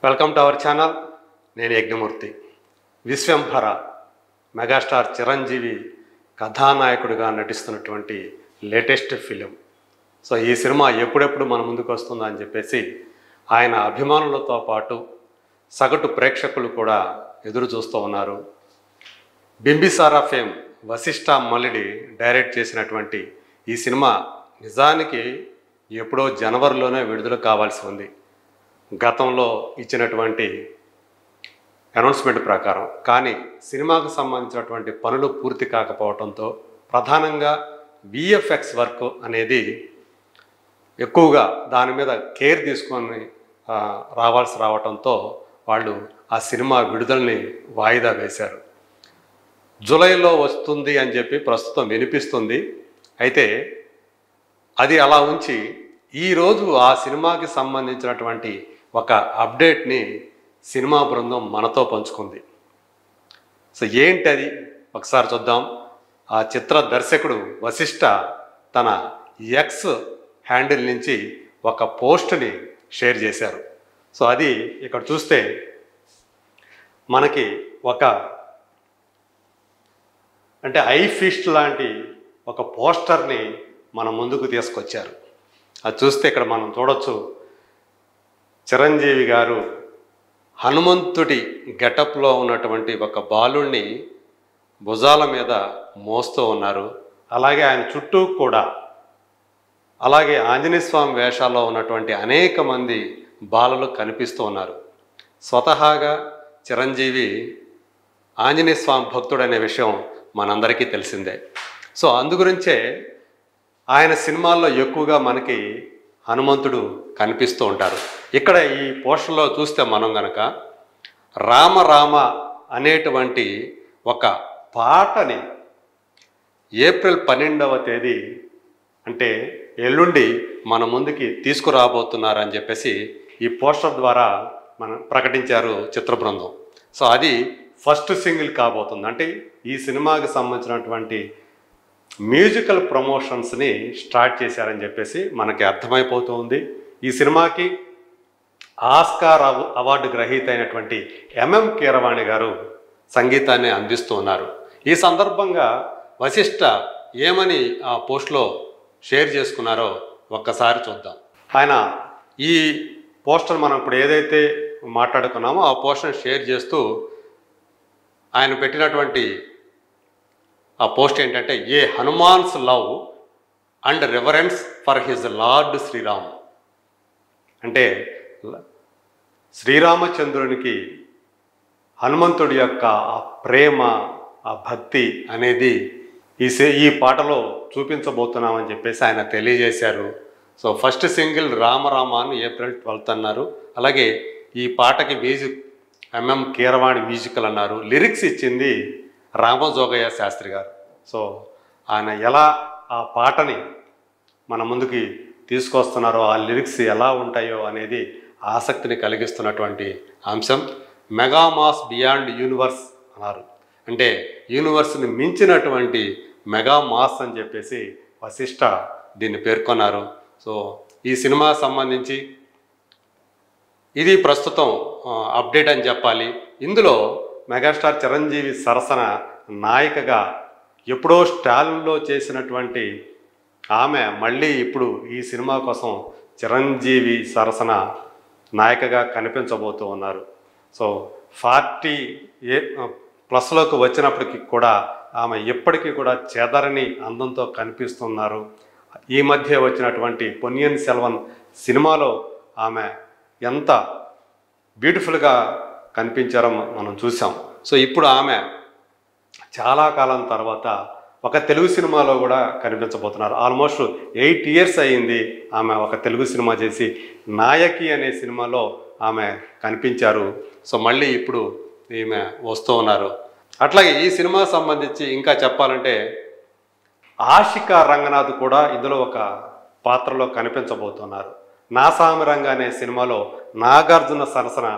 Welcome to our channel. నేను Yagnamurthy. Vishwambhara megastar Chiranjeevi కథానాయకుడిగా నటిస్తున్నటువంటి latest film. So ఈ సినిమా ఎప్పుడెప్పుడు మన ముందుకు వస్తుందా అని చెప్పేసి ఆయన అభిమానులతో పాటు సగటు ప్రేక్షకులు కూడా ఎదురు చూస్తూ ఉన్నారు. బింబిసారా ఫేమ్ వశిష్ఠ మల్లిడి డైరెక్ట్ చేసినటువంటి ఈ సినిమా నిజానికి ఎప్పుడో జనవరిలోనే విడుదల కావాల్సి ఉంది. గతంలో ఇచ్చినటువంటి అనౌన్స్మెంట్ ప్రకారం. కానీ సినిమాకు సంబంధించినటువంటి పనులు పూర్తి కాకపోవడంతో ప్రధానంగా విఎఫ్ఎక్స్ వర్క్ అనేది ఎక్కువగా దాని మీద కేర్ తీసుకొని రావటంతో వాళ్ళు ఆ సినిమా విడుదలని వాయిదా వేశారు. జూలైలో వస్తుంది అని చెప్పి ప్రస్తుతం వినిపిస్తుంది. అయితే అది అలా ఉంచి ఈరోజు ఆ సినిమాకి సంబంధించినటువంటి ఒక అప్డేట్ని సినిమా బృందం మనతో పంచుకుంది. సో ఏంటి అది ఒకసారి చూద్దాం. ఆ చిత్ర దర్శకుడు వశిష్ఠ తన ఎక్స్ హ్యాండిల్ నుంచి ఒక పోస్ట్ని షేర్ చేశారు. సో అది ఇక్కడ చూస్తే మనకి ఒక అంటే ఐ ఫిస్ట్ లాంటి ఒక పోస్టర్ని మన ముందుకు తీసుకొచ్చారు. అది చూస్తే ఇక్కడ మనం చూడొచ్చు, చిరంజీవి గారు హనుమంతుడి గెటప్లో ఉన్నటువంటి ఒక బాలుణ్ణి భుజాల మీద మోస్తూ ఉన్నారు. అలాగే ఆయన చుట్టూ కూడా అలాగే ఆంజనేయ స్వామి వేషాల్లో ఉన్నటువంటి అనేక మంది బాలలు కనిపిస్తూ ఉన్నారు. స్వతహాగా చిరంజీవి ఆంజనేయ స్వామి భక్తుడనే విషయం మనందరికీ తెలిసిందే. సో అందుగురించే ఆయన సినిమాల్లో ఎక్కువగా మనకి హనుమంతుడు కనిపిస్తూ ఉంటారు. ఇక్కడ ఈ పోస్టర్లో చూస్తే మనం గనక రామ రామ అనేటువంటి ఒక పాటని ఏప్రిల్ 12వ తేదీ అంటే ఎల్లుండి మన ముందుకి తీసుకురాబోతున్నారని చెప్పేసి ఈ పోస్టర్ ద్వారా మనం ప్రకటించారు చిత్ర బృందం. సో అది ఫస్ట్ సింగిల్ కాబోతుంది. అంటే ఈ సినిమాకి సంబంధించినటువంటి మ్యూజికల్ ప్రమోషన్స్ని స్టార్ట్ చేశారని చెప్పేసి మనకి అర్థమైపోతుంది. ఈ సినిమాకి ఆస్కార్ అవార్డు గ్రహీత అయినటువంటి ఎంఎం కీరవాణి గారు సంగీతాన్ని అందిస్తూ ఉన్నారు. ఈ సందర్భంగా వశిష్ఠ ఏమని ఆ పోస్ట్లో షేర్ చేసుకున్నారో ఒక్కసారి చూద్దాం. ఆయన ఈ పోస్టర్ మనం ఇప్పుడు ఏదైతే మాట్లాడుకున్నామో ఆ పోస్టర్ షేర్ చేస్తూ ఆయన పెట్టినటువంటి ఆ పోస్ట్ ఏంటంటే, a Hanuman's love and reverence for his lord Shriram. అంటే శ్రీరామచంద్రునికి హనుమంతుడి యొక్క ఆ ప్రేమ, ఆ భక్తి అనేది ఈ పాటలో చూపించబోతున్నామని చెప్పేసి ఆయన తెలియజేశారు. సో ఫస్ట్ సింగిల్ రామరామ అని ఏప్రిల్ 12 అన్నారు. అలాగే ఈ పాటకి మ్యూజిక్ ఎంఎం కీరవాణి మ్యూజికల్ అన్నారు. లిరిక్స్ ఇచ్చింది రామజోగయ్య శాస్త్రి గారు. సో ఆయన ఎలా ఆ పాటని మన ముందుకి తీసుకొస్తున్నారో, ఆ లిరిక్స్ ఎలా ఉంటాయో అనేది ఆసక్తిని కలిగిస్తున్నటువంటి అంశం. మెగామాస్ బియాండ్ యూనివర్స్ అన్నారు. అంటే యూనివర్స్ని మించినటువంటి మెగామాస్ అని చెప్పేసి వశిష్ఠ దీన్ని పేర్కొన్నారు. సో ఈ సినిమా సంబంధించి ఇది ప్రస్తుతం అప్డేట్ అని చెప్పాలి. ఇందులో మెగాస్టార్ చిరంజీవి సరసన నాయికగా ఎప్పుడో స్టాలిన్లో చేసినటువంటి ఆమె మళ్ళీ ఇప్పుడు ఈ సినిమా కోసం చిరంజీవి సరసన నాయికగా కనిపించబోతూ ఉన్నారు. సో 40+ వచ్చినప్పటికీ కూడా ఆమె ఎప్పటికీ కూడా చెదరని అందంతో కనిపిస్తున్నారు. ఈ మధ్య వచ్చినటువంటి పొన్నియిన్ సెల్వన్ సినిమాలో ఆమె ఎంత బ్యూటిఫుల్గా కనిపించారో మనం చూసాం. సో ఇప్పుడు ఆమె చాలా కాలం తర్వాత ఒక తెలుగు సినిమాలో కూడా కనిపించబోతున్నారు. ఆల్మోస్ట్ 8 years అయ్యింది ఆమె ఒక తెలుగు సినిమా చేసి. నాయకి అనే సినిమాలో ఆమె కనిపించారు. సో మళ్ళీ ఇప్పుడు ఈమె వస్తూ ఉన్నారు. అట్లాగే ఈ సినిమా సంబంధించి ఇంకా చెప్పాలంటే ఆషికా రంగనాథ్ కూడా ఇందులో ఒక పాత్రలో కనిపించబోతున్నారు. నాసామిరంగ అనే సినిమాలో నాగార్జున సరసన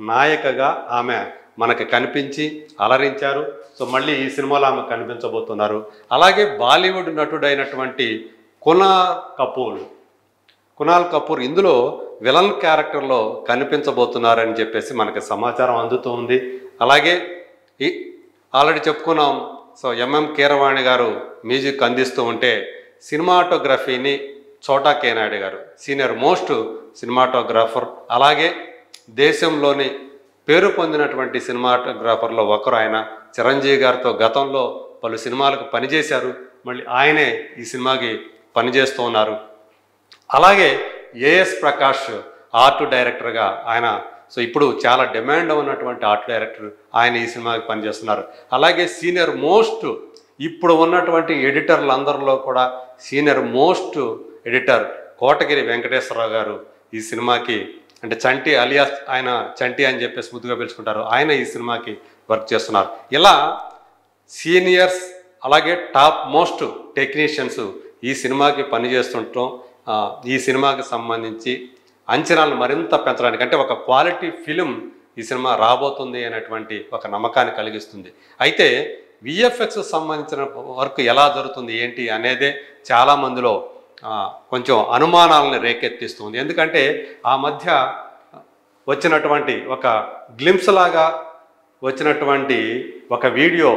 నాయకగా ఆమె మనకి కనిపించి అలరించారు. సో మళ్ళీ ఈ సినిమాలో ఆమె కనిపించబోతున్నారు. అలాగే బాలీవుడ్ నటుడైనటువంటి కునాల్ కునాల్ కపూర్ ఇందులో విలన్ క్యారెక్టర్లో కనిపించబోతున్నారని చెప్పేసి మనకి సమాచారం అందుతూ ఉంది. అలాగే ఈ ఆల్రెడీ చెప్పుకున్నాం. సో ఎంఎం కీరవాణి గారు మ్యూజిక్ అందిస్తూ ఉంటే సినిమాటోగ్రఫీని చోటా కే నాయుడు గారు సీనియర్ మోస్ట్ సినిమాటోగ్రాఫర్, అలాగే దేశంలోని పేరు పొందినటువంటి సినిమాటోగ్రాఫర్లో ఒకరు ఆయన. చిరంజీవి గారితో గతంలో పలు సినిమాలకు పనిచేశారు, మళ్ళీ ఆయనే ఈ సినిమాకి పనిచేస్తూ ఉన్నారు. అలాగే ఏఎస్ ప్రకాష్ ఆర్ట్ డైరెక్టర్గా ఆయన, సో ఇప్పుడు చాలా డిమాండ్ ఉన్నటువంటి ఆర్ట్ డైరెక్టర్ ఆయన ఈ సినిమాకి పనిచేస్తున్నారు. అలాగే సీనియర్ మోస్ట్ ఇప్పుడు ఉన్నటువంటి ఎడిటర్లందరిలో కూడా senior most editor Kotagiri Venkateswararao గారు ఈ సినిమాకి, అంటే చంటి అలియాస్, ఆయన చంటి అని చెప్పేసి ముద్దుగా పిలుచుకుంటారు, ఆయన ఈ సినిమాకి వర్క్ చేస్తున్నారు. ఇలా సీనియర్స్ అలాగే టాప్ మోస్ట్ టెక్నీషియన్స్ ఈ సినిమాకి పనిచేస్తుండటం ఈ సినిమాకి సంబంధించి అంచనాలు మరింత పెంచడానికి, అంటే ఒక క్వాలిటీ ఫిలిం ఈ సినిమా రాబోతుంది అనేటువంటి ఒక నమ్మకాన్ని కలిగిస్తుంది. అయితే విఎఫ్ఎక్స్ సంబంధించిన వర్క్ ఎలా జరుగుతుంది ఏంటి అనేదే చాలామందిలో కొంచెం అనుమానాలను రేకెత్తిస్తుంది. ఎందుకంటే ఆ మధ్య వచ్చినటువంటి ఒక గ్లింప్స్ లాగా వచ్చినటువంటి ఒక వీడియో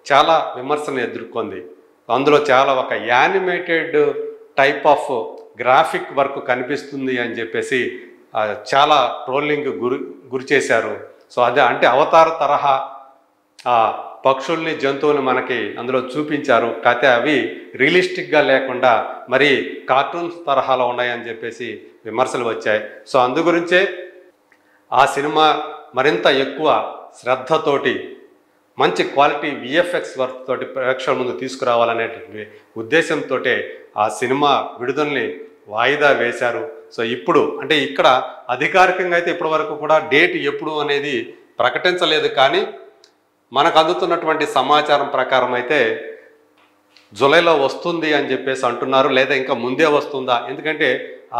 చాలా విమర్శను ఎదుర్కొంది. అందులో చాలా ఒక animated type of graphic work కనిపిస్తుంది అని చెప్పేసి చాలా ట్రోలింగ్ గురి చేశారు. సో అదే అంటే అవతార తరహా పక్షుల్ని జంతువులు మనకి అందులో చూపించారు, కాకపోతే అవి రియలిస్టిక్గా లేకుండా మరి కార్టూన్స్ తరహాలో ఉన్నాయని చెప్పేసి విమర్శలు వచ్చాయి. సో అందు గురించే ఆ సినిమా మరింత ఎక్కువ శ్రద్ధతోటి మంచి క్వాలిటీ విఎఫ్ఎక్స్ వర్క్ తోటి ప్రేక్షకుల ముందు తీసుకురావాలనేటువంటి ఉద్దేశంతో ఆ సినిమా విడుదలని వాయిదా వేశారు. సో ఇప్పుడు అంటే ఇక్కడ అధికారికంగా అయితే ఇప్పటి వరకు కూడా డేట్ ఎప్పుడు అనేది ప్రకటించలేదు, కానీ మనకు అందుతున్నటువంటి సమాచారం ప్రకారం అయితే జూలైలో వస్తుంది అని చెప్పేసి అంటున్నారు, లేదా ఇంకా ముందే వస్తుందా, ఎందుకంటే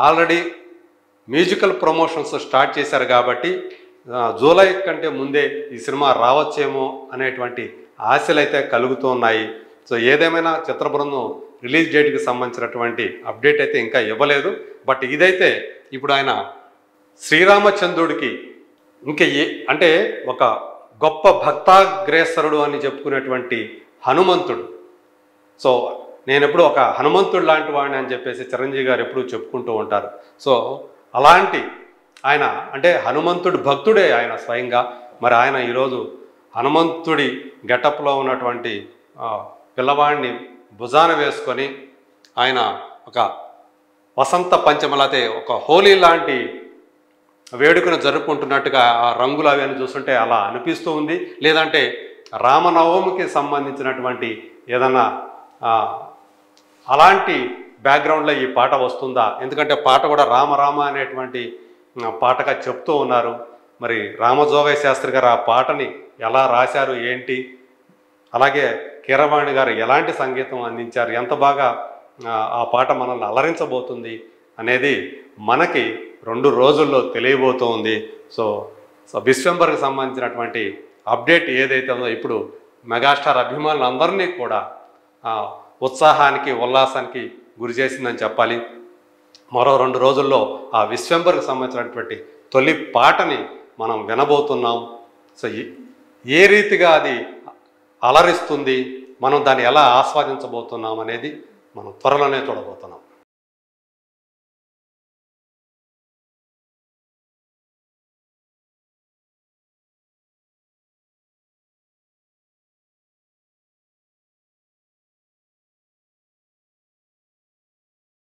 ఆల్రెడీ మ్యూజికల్ ప్రమోషన్స్ స్టార్ట్ చేశారు కాబట్టి జూలై కంటే ముందే ఈ సినిమా రావచ్చేమో అనేటువంటి ఆశలు అయితే కలుగుతూ ఉన్నాయి. సో ఏదేమైనా చిత్ర బృందం రిలీజ్ డేట్కి సంబంధించినటువంటి అప్డేట్ అయితే ఇంకా ఇవ్వలేదు. బట్ ఇదైతే ఇప్పుడు ఆయన శ్రీరామచంద్రుడికి ఇంకా అంటే ఒక గొప్ప భక్తాగ్రేసరుడు అని చెప్పుకునేటువంటి హనుమంతుడు. సో నేను ఎప్పుడు ఒక హనుమంతుడు లాంటి వాడిని అని చెప్పేసి చిరంజీవి గారు ఎప్పుడు చెప్పుకుంటూ ఉంటారు. సో అలాంటి ఆయన అంటే హనుమంతుడి భక్తుడే ఆయన స్వయంగా. మరి ఆయన ఈరోజు హనుమంతుడి గెటప్లో ఉన్నటువంటి పిల్లవాడిని భుజాన వేసుకొని ఆయన ఒక వసంత పంచమలతే ఒక హోలీ లాంటి వేడుకను జరుపుకుంటున్నట్టుగా ఆ రంగులు అవి అని చూస్తుంటే అలా అనిపిస్తూ ఉంది. లేదంటే రామనవమికి సంబంధించినటువంటి ఏదన్నా అలాంటి బ్యాక్గ్రౌండ్లో ఈ పాట వస్తుందా, ఎందుకంటే పాట కూడా రామ రామ అనేటువంటి పాటగా చెప్తూ ఉన్నారు. మరి రామజోగయ్య శాస్త్రి గారు ఆ పాటని ఎలా రాశారు ఏంటి, అలాగే కీరవాణి గారు ఎలాంటి సంగీతం అందించారు, ఎంత బాగా ఆ పాట మనల్ని అలరించబోతుంది అనేది మనకి 2 రోజుల్లో తెలియబోతూ ఉంది. సో విశ్వంబర్కి సంబంధించినటువంటి అప్డేట్ ఏదైతే ఉందో ఇప్పుడు మెగాస్టార్ అభిమానులందరినీ కూడా ఉత్సాహానికి ఉల్లాసానికి గురి చేసిందని చెప్పాలి. మరో 2 రోజుల్లో ఆ విశ్వంబర్కి సంబంధించినటువంటి తొలి పాటని మనం వినబోతున్నాం. సో ఏ రీతిగా అది అలరిస్తుంది, మనం దాన్ని ఎలా ఆస్వాదించబోతున్నాం అనేది మనం త్వరలోనే చూడబోతున్నాం.